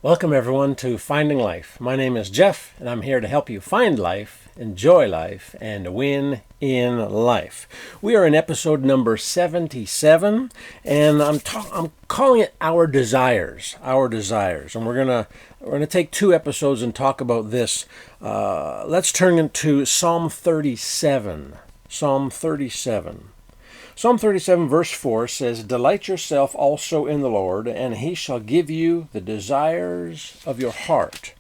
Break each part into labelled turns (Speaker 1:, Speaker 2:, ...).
Speaker 1: Welcome, everyone, to Finding Life. My name is Jeff, and I'm here to help you find life, enjoy life, and win in life. We are in episode number 77, and I'm calling it Our Desires. Our Desires. And we're gonna take two episodes and talk about this. Let's turn into Psalm 37. Psalm 37. Psalm 37 verse 4 says, "Delight yourself also in the Lord, and he shall give you the desires of your heart."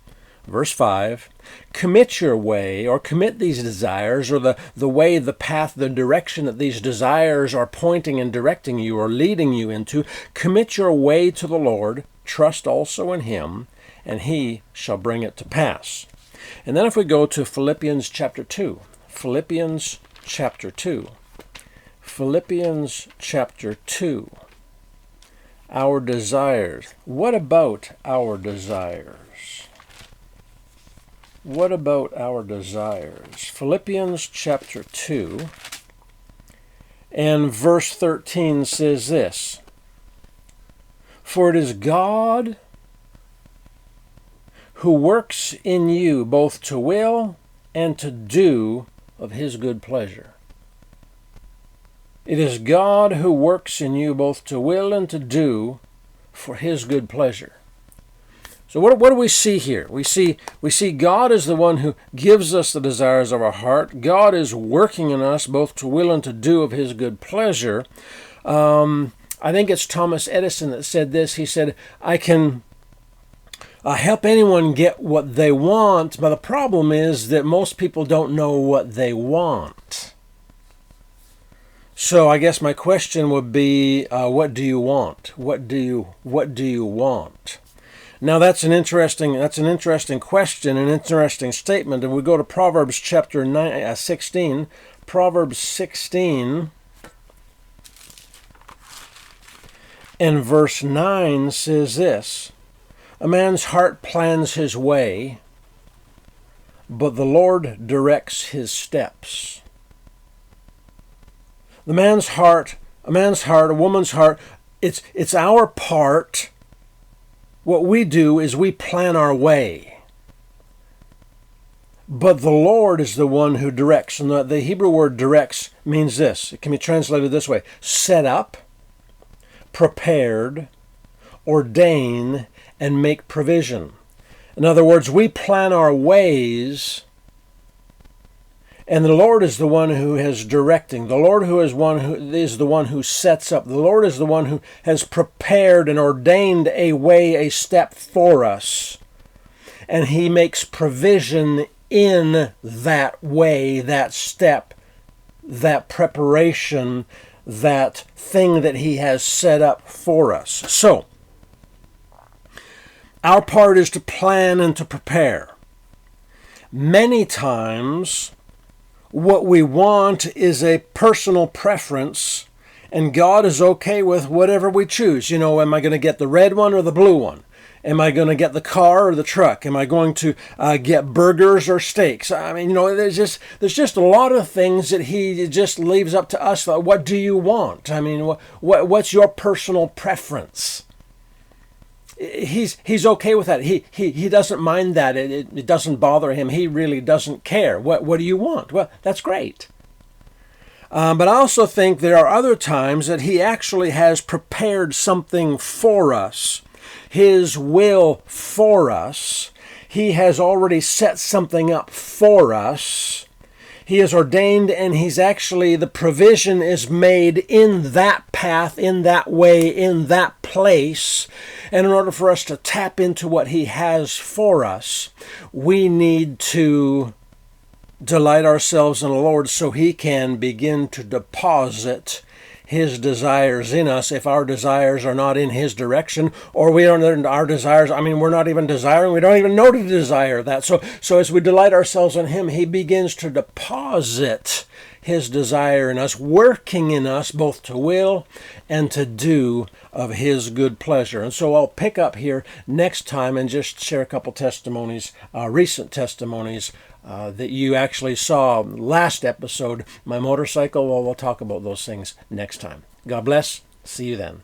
Speaker 1: Verse 5, commit your way, or commit these desires, or the way, the path, the direction that these desires are pointing and directing you or leading you into. Commit your way to the Lord, trust also in him, and he shall bring it to pass. And then if we go to Philippians chapter 2, Philippians chapter 2. Philippians chapter 2. Our desires. What about our desires? What about our desires? Philippians chapter 2 and verse 13 says this, "For it is God who works in you both to will and to do of his good pleasure." It is God who works in you both to will and to do for his good pleasure. So what do we see here? We see God is the one who gives us the desires of our heart. God is working in us both to will and to do of his good pleasure. I think it's Thomas Edison that said this. He said, "I can help anyone get what they want, but the problem is that most people don't know what they want." So I guess my question would be, what do you want? What do you want? Now that's an interesting question, an interesting statement. And we go to Proverbs chapter 16. Proverbs 16 and verse 9 says this, "A man's heart plans his way, but the Lord directs his steps." A man's heart, a woman's heart, it's our part. What we do is we plan our way. But the Lord is the one who directs. And the Hebrew word directs means this. It can be translated this way: set up, prepared, ordain, and make provision. In other words, we plan our ways, and the Lord is the one who is directing. The Lord is the one who sets up. The Lord is the one who has prepared and ordained a way, a step for us. And he makes provision in that way, that step, that preparation, that thing that he has set up for us. So, our part is to plan and to prepare. Many times, what we want is a personal preference, and God is okay with whatever we choose. You know, am I going to get the red one or the blue one? Am I going to get the car or the truck? Am I going to get burgers or steaks? I mean, you know, there's just a lot of things that he just leaves up to us. What do you want? I mean, what's your personal preference? He's okay with that. He doesn't mind that. It doesn't bother him. He really doesn't care. What do you want? Well, that's great. But I also think there are other times that he actually has prepared something for us, his will for us. He has already set something up for us. He is ordained, and he's actually, the provision is made in that path, in that way, in that place. And in order for us to tap into what he has for us, we need to delight ourselves in the Lord so he can begin to deposit his desires in us. If our desires are not in his direction, or we don't, our desires, I mean, we're not even desiring, we don't even know to desire that. So as we delight ourselves in him, he begins to deposit his desire in us, working in us both to will and to do of his good pleasure. And so I'll pick up here next time and just share a couple testimonies, recent testimonies that you actually saw last episode. My motorcycle, well, we'll talk about those things next time. God bless. See you then.